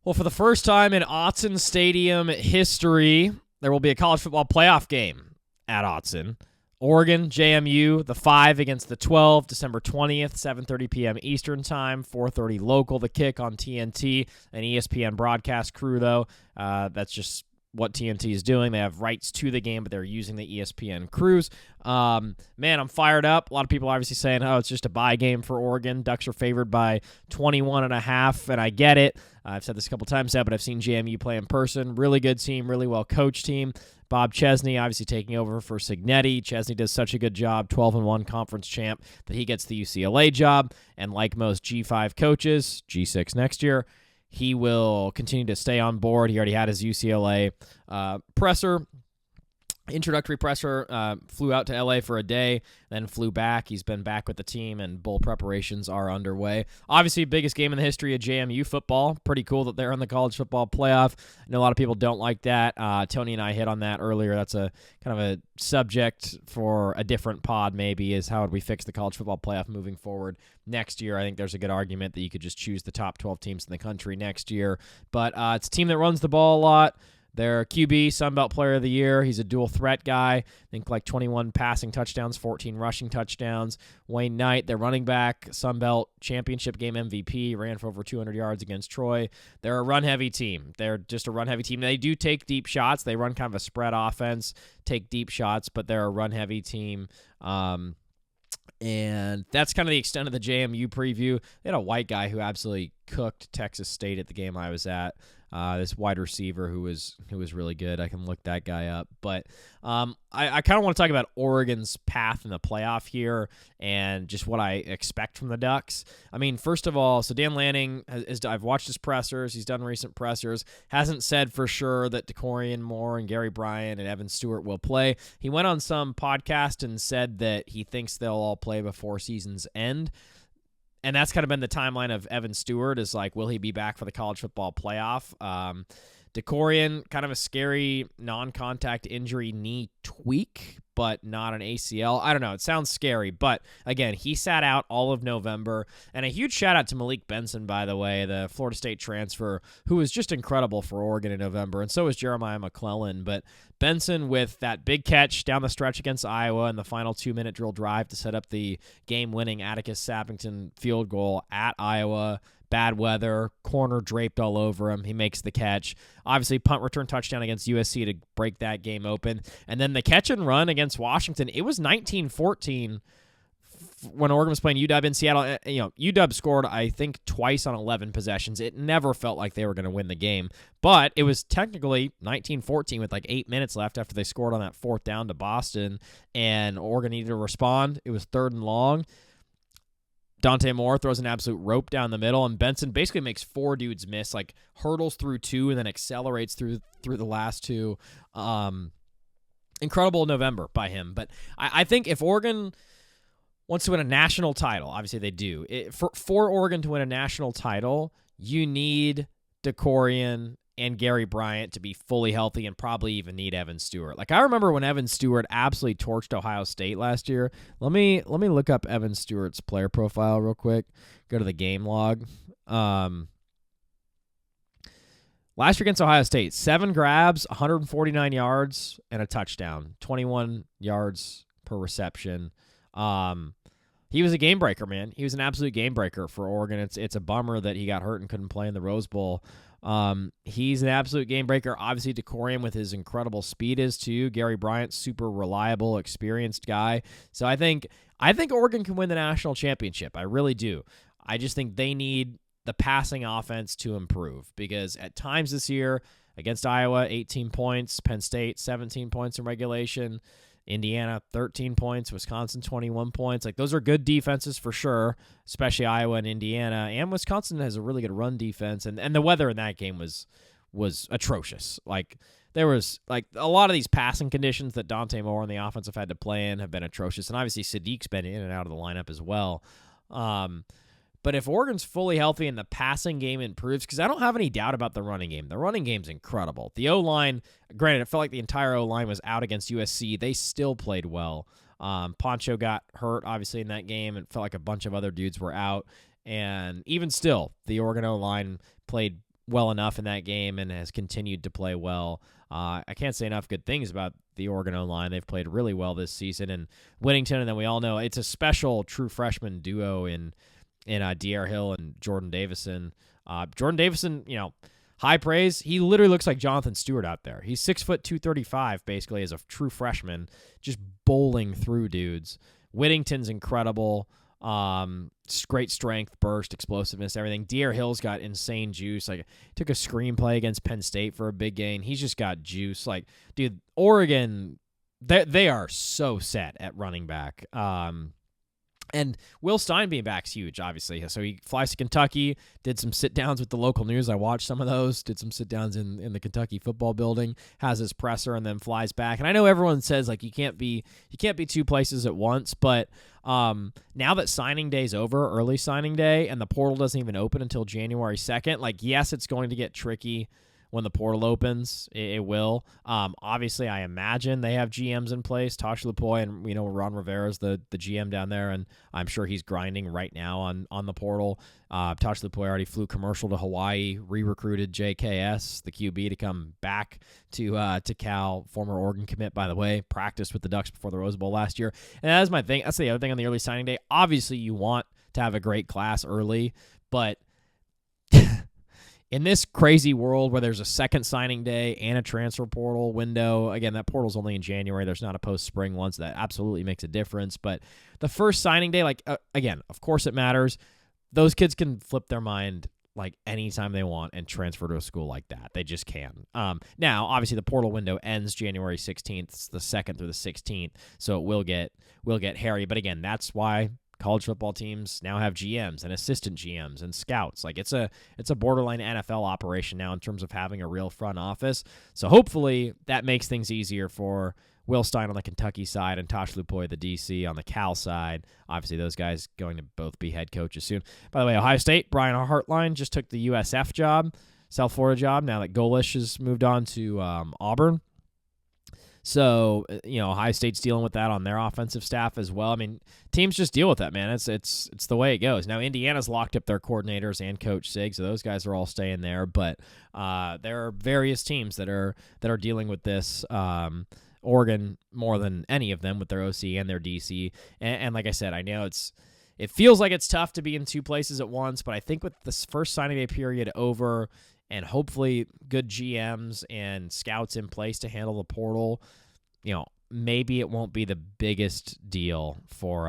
Well, for the first time in Autzen Stadium history, there will be a college football playoff game at Autzen. Oregon, JMU, the 5 against the 12, December 20th, 7:30 p.m. Eastern Time, 4:30 local, the kick on TNT, an ESPN broadcast crew, though. That's just what TNT is doing. They have rights to the game, but they're using the ESPN crews. Man, I'm fired up. A lot of people are obviously saying, oh, it's just a bye game for Oregon. Ducks are favored by 21.5, and I get it. I've said this a couple times now, but I've seen JMU play in person. Really good team, really well-coached team. Bob Chesney obviously taking over for Cignetti. Chesney does such a good job, 12-1 conference champ, that he gets the UCLA job. And like most G5 coaches, G6 next year, he will continue to stay on board. He already had his UCLA introductory presser, flew out to LA for a day, then flew back. He's been back with the team, and bowl preparations are underway. Obviously, biggest game in the history of JMU football. Pretty cool that they're in the college football playoff. I know a lot of people don't like that. Tony and I hit on that earlier. That's a kind of a subject for a different pod, maybe, is how would we fix the college football playoff moving forward next year. I think there's a good argument that you could just choose the top 12 teams in the country next year. But it's a team that runs the ball a lot. Their QB, Sunbelt Player of the Year. He's a dual threat guy. I think like 21 passing touchdowns, 14 rushing touchdowns. Wayne Knight, their running back, Sunbelt Championship game MVP, ran for over 200 yards against Troy. They're a run-heavy team. They're just a run-heavy team. They do take deep shots. They run kind of a spread offense, take deep shots, but they're a run-heavy team. And that's kind of the extent of the JMU preview. They had a white guy who absolutely cooked Texas State at the game I was at. This wide receiver who was really good. I can look that guy up. But I kind of want to talk about Oregon's path in the playoff here and just what I expect from the Ducks. I mean, first of all, so Dan Lanning, I've watched his pressers. He's done recent pressers. Hasn't said for sure that DeCorian Moore and Gary Bryant and Evan Stewart will play. He went on some podcast and said that he thinks they'll all play before season's end. And that's kind of been the timeline of Evan Stewart, is like, will he be back for the college football playoff? DeCorian, kind of a scary non-contact injury knee tweak, but not an ACL. I don't know. It sounds scary, but again, he sat out all of November. And a huge shout out to Malik Benson, by the way, the Florida State transfer, who was just incredible for Oregon in November, and so was Jeremiah McClellan. But Benson with that big catch down the stretch against Iowa in the final 2-minute drill drive to set up the game-winning Atticus Sappington field goal at Iowa. Bad weather, corner draped all over him. He makes the catch. Obviously, punt return touchdown against USC to break that game open. And then the catch and run against Washington. It was 19-14 when Oregon was playing UW in Seattle. UW scored, I think, twice on 11 possessions. It never felt like they were going to win the game. But it was technically 19-14 with like 8 minutes left after they scored on that fourth down to Boston. And Oregon needed to respond. It was 3rd and long. Dante Moore throws an absolute rope down the middle, and Benson basically makes 4 dudes miss, like hurdles through 2 and then accelerates through the last 2. Incredible November by him. But I think if Oregon wants to win a national title, obviously they do. For Oregon to win a national title, you need DeCorian and Gary Bryant to be fully healthy, and probably even need Evan Stewart. Like, I remember when Evan Stewart absolutely torched Ohio State last year. Let me look up Evan Stewart's player profile real quick. Go to the game log. Last year against Ohio State, 7 grabs, 149 yards, and a touchdown. 21 yards per reception. He was a game breaker, man. He was an absolute game breaker for Oregon. It's a bummer that he got hurt and couldn't play in the Rose Bowl. He's an absolute game breaker. Obviously, DeCorian with his incredible speed is too. Gary Bryant, super reliable, experienced guy. So I think Oregon can win the national championship. I really do. I just think they need the passing offense to improve, because at times this year against Iowa, 18 points, Penn State, 17 points in regulation, Indiana, 13 points, Wisconsin, 21 points. Like, those are good defenses for sure, especially Iowa and Indiana. And Wisconsin has a really good run defense. And the weather in that game was atrocious. Like, there was, like, a lot of these passing conditions that Dante Moore and the offensive had to play in have been atrocious. And obviously, Sadiq's been in and out of the lineup as well. But if Oregon's fully healthy and the passing game improves, because I don't have any doubt about the running game. The running game's incredible. The O-line, granted, it felt like the entire O-line was out against USC. They still played well. Poncho got hurt, obviously, in that game. It felt like a bunch of other dudes were out. And even still, the Oregon O-line played well enough in that game and has continued to play well. I can't say enough good things about the Oregon O-line. They've played really well this season. And Whittington, and then we all know it's a special true freshman duo in De'Aaron Hill and Jordan Davison. Jordan Davison, high praise. He literally looks like Jonathan Stewart out there. He's 6'2", 235, basically, as a true freshman, just bowling through dudes. Whittington's incredible. Great strength, burst, explosiveness, everything. De'Aaron Hill's got insane juice. Like, took a screenplay against Penn State for a big gain. He's just got juice. Like, dude, Oregon, they are so set at running back. And Will Stein being back is huge, obviously. So he flies to Kentucky, did some sit-downs with the local news. I watched some of those, did some sit-downs in the Kentucky football building, has his presser, and then flies back. And I know everyone says, like, you can't be two places at once, but now that signing day's over, early signing day, and the portal doesn't even open until January 2nd, like, yes, it's going to get tricky when the portal opens. It will. Obviously, I imagine they have GMs in place. Tosh Lupoy and Ron Rivera's the GM down there, and I'm sure he's grinding right now on the portal. Tosh Lupoy already flew commercial to Hawaii, re-recruited JKS, the QB, to come back to Cal. Former Oregon commit, by the way, practiced with the Ducks before the Rose Bowl last year. And that's my thing. That's the other thing on the early signing day. Obviously, you want to have a great class early, but in this crazy world where there's a second signing day and a transfer portal window, again, that portal's only in January. There's not a post-spring one, so that absolutely makes a difference. But the first signing day, again, of course it matters. Those kids can flip their mind like anytime they want and transfer to a school like that. They just can. Now, obviously, the portal window ends January 16th. It's the 2nd through the 16th, so it will get hairy. But again, that's why college football teams now have GMs and assistant GMs and scouts. Like, it's a borderline NFL operation now in terms of having a real front office. So hopefully that makes things easier for Will Stein on the Kentucky side and Tosh Lupoy, the DC, on the Cal side. Obviously, those guys going to both be head coaches soon. By the way, Ohio State, Brian Hartline just took the USF job, South Florida job, now that Golish has moved on to Auburn. So, Ohio State's dealing with that on their offensive staff as well. I mean, teams just deal with that, man. It's the way it goes. Now, Indiana's locked up their coordinators and Coach Sig, so those guys are all staying there. But there are various teams that are dealing with this. Oregon more than any of them with their OC and their DC. And like I said, I know it feels like it's tough to be in two places at once, but I think with this first signing day period over and hopefully good GMs and scouts in place to handle the portal, maybe it won't be the biggest deal for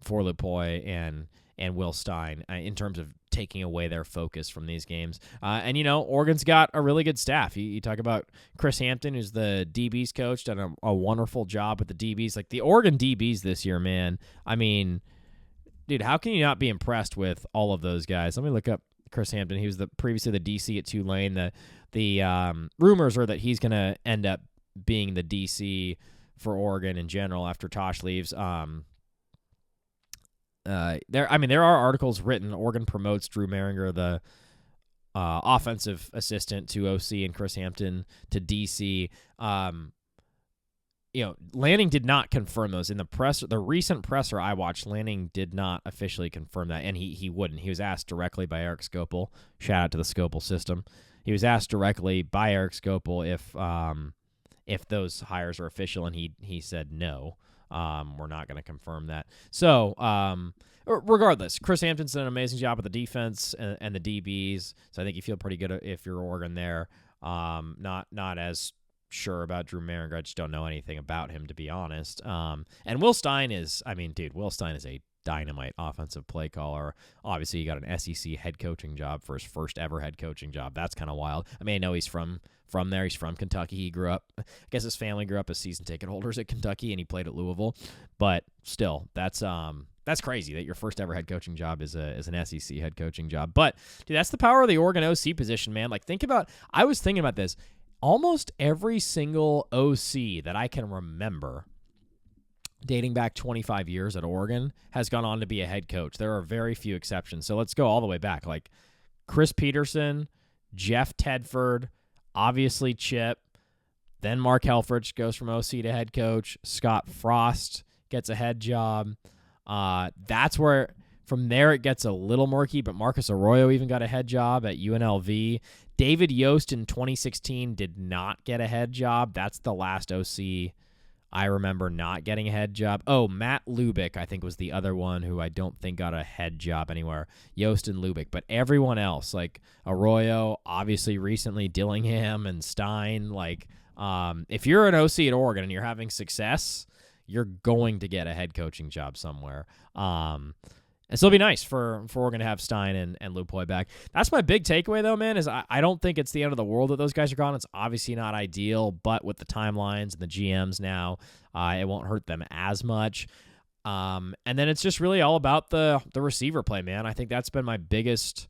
Lupoy and Will Stein in terms of taking away their focus from these games. And Oregon's got a really good staff. You talk about Chris Hampton, who's the DBs coach, done a wonderful job with the DBs. Like, the Oregon DBs this year, man. I mean, dude, how can you not be impressed with all of those guys? Let me look up Chris Hampton. He was previously the DC at Tulane. The rumors are that he's going to end up being the DC for Oregon in general after Tosh leaves. There are articles written. Oregon promotes Drew Maringer, the offensive assistant, to OC, and Chris Hampton to DC. Lanning did not confirm those in the press. The recent presser I watched, Lanning did not officially confirm that, and he wouldn't. He was asked directly by Eric Skopel. Shout out to the Skopel system. He was asked directly by Eric Skopel if those hires are official, and he said no. We're not going to confirm that. So, regardless, Chris Hampton's done an amazing job with the defense and the DBs. So I think you feel pretty good if you're Oregon there. Not as sure about Drew Maringer. I just don't know anything about him, to be honest. And Will Stein is a dynamite offensive play caller. Obviously, he got an SEC head coaching job for his first ever head coaching job. That's kind of wild. I mean, I know he's from there. He's from Kentucky. He grew up, I guess his family grew up as season ticket holders at Kentucky, and he played at Louisville. But still, that's crazy that your first ever head coaching job is an SEC head coaching job. But dude, that's the power of the Oregon OC position, man. Like, I was thinking about this. Almost every single OC that I can remember, dating back 25 years at Oregon, has gone on to be a head coach. There are very few exceptions. So let's go all the way back. Like Chris Peterson, Jeff Tedford, obviously Chip, then Mark Helfrich goes from OC to head coach. Scott Frost gets a head job. That's where From there, it gets a little murky, but Marcus Arroyo even got a head job at UNLV. David Yost in 2016 did not get a head job. That's the last OC I remember not getting a head job. Oh, Matt Lubick, I think, was the other one who I don't think got a head job anywhere. Yost and Lubick. But everyone else, like Arroyo, obviously recently Dillingham and Stein, like if you're an OC at Oregon and you're having success, you're going to get a head coaching job somewhere. And so it'll be nice for Oregon to have Stein and Lupoy back. That's my big takeaway, though, man, is I don't think it's the end of the world that those guys are gone. It's obviously not ideal, but with the timelines and the GMs now, it won't hurt them as much. And then it's just really all about the receiver play, man. I think that's been my biggest,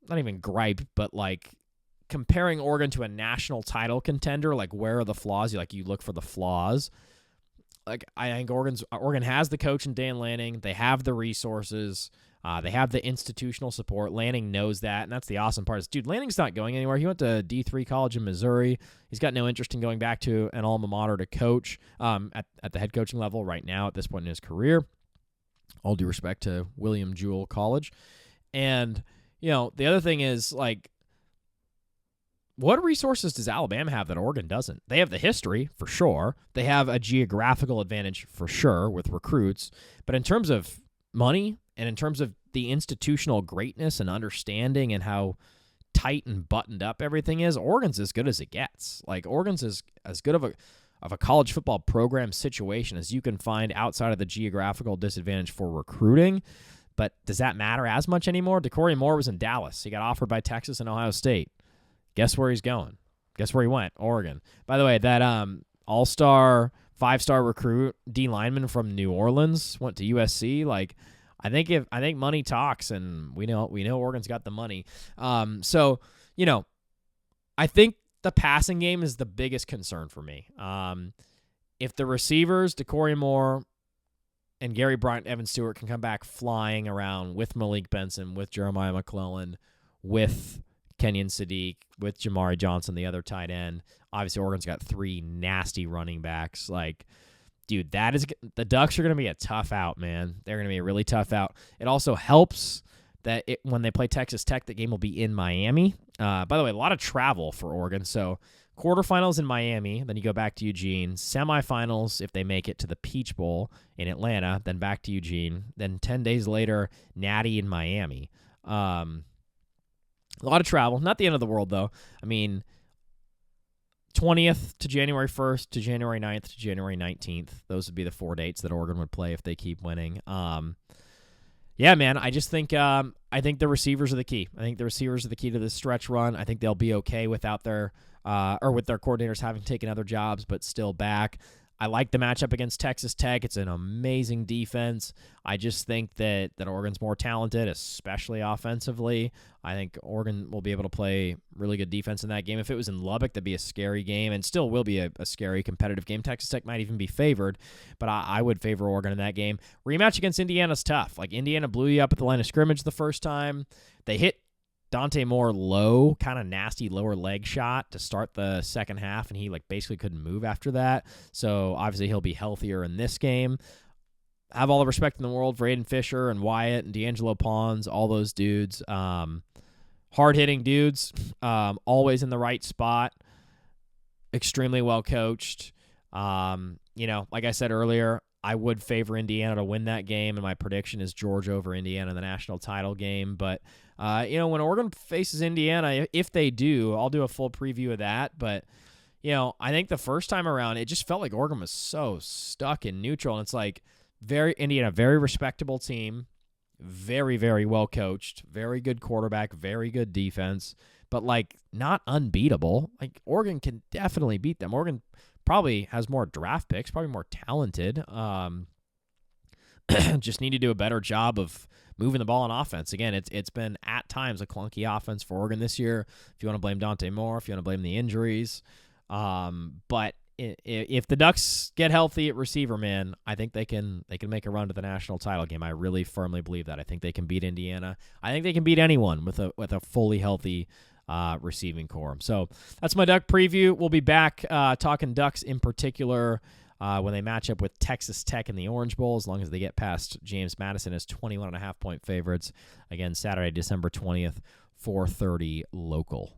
not even gripe, but like comparing Oregon to a national title contender, like where are the flaws? You look for the flaws. Like I think Oregon has the coach in Dan Lanning. They have the resources. They have the institutional support. Lanning knows that, and that's the awesome part. Dude, Lanning's not going anywhere. He went to D3 college in Missouri. He's got no interest in going back to an alma mater to coach at the head coaching level right now at this point in his career. All due respect to William Jewell College. And, the other thing is, like, what resources does Alabama have that Oregon doesn't? They have the history, for sure. They have a geographical advantage, for sure, with recruits. But in terms of money and in terms of the institutional greatness and understanding and how tight and buttoned up everything is, Oregon's as good as it gets. Like, Oregon's as good of a college football program situation as you can find outside of the geographical disadvantage for recruiting. But does that matter as much anymore? DeCorey Moore was in Dallas. He got offered by Texas and Ohio State. Guess where he's going? Guess where he went? Oregon. By the way, that all-star, 5-star recruit, D lineman from New Orleans, went to USC. Like, I think money talks, and we know Oregon's got the money. So, I think the passing game is the biggest concern for me. If the receivers, DeCorey Moore and Gary Bryant, Evan Stewart, can come back flying around with Malik Benson, with Jeremiah McClellan, with Kenyon Sadiq, with Jamari Johnson, the other tight end. Obviously, Oregon's got 3 nasty running backs. Like, dude, the Ducks are going to be a tough out, man. They're going to be a really tough out. It also helps that when they play Texas Tech, the game will be in Miami. By the way, a lot of travel for Oregon. So quarterfinals in Miami, then you go back to Eugene. Semifinals, if they make it to the Peach Bowl in Atlanta, then back to Eugene. Then 10 days later, Natty in Miami. A lot of travel. Not the end of the world, though. I mean, 20th to January 1st to January 9th to January 19th. Those would be the 4 dates that Oregon would play if they keep winning. Yeah, man, I just think I think the receivers are the key. I think the receivers are the key to this stretch run. I think they'll be okay without their with their coordinators having taken other jobs, but still back. I like the matchup against Texas Tech. It's an amazing defense. I just think that Oregon's more talented, especially offensively. I think Oregon will be able to play really good defense in that game. If it was in Lubbock, that'd be a scary game, and still will be a scary competitive game. Texas Tech might even be favored, but I would favor Oregon in that game. Rematch against Indiana's tough. Like, Indiana blew you up at the line of scrimmage the first time. They hit Dante Moore low, kind of nasty lower leg shot to start the second half, and he basically couldn't move after that. So obviously he'll be healthier in this game. I have all the respect in the world for Aiden Fisher and Wyatt and D'Angelo Pons, all those dudes. Hard-hitting dudes, always in the right spot, extremely well coached. Like I said earlier, I would favor Indiana to win that game, and my prediction is Georgia over Indiana in the national title game. But, when Oregon faces Indiana, if they do, I'll do a full preview of that. But, I think the first time around, it just felt like Oregon was so stuck in neutral. And it's like Indiana, very respectable team, very, very well coached, very good quarterback, very good defense, but not unbeatable. Oregon can definitely beat them. Oregon probably has more draft picks, probably more talented. Just need to do a better job of moving the ball on offense. Again, it's been at times a clunky offense for Oregon this year. If you want to blame Dante Moore, if you want to blame the injuries, but if the Ducks get healthy at receiver, man, I think they can make a run to the national title game. I really firmly believe that. I think they can beat Indiana. I think they can beat anyone with a fully healthy receiving core. So that's my Duck preview. We'll be back talking Ducks in particular when they match up with Texas Tech in the Orange Bowl, as long as they get past James Madison as 21.5-point favorites. Again, Saturday, December 20th, 4:30 local.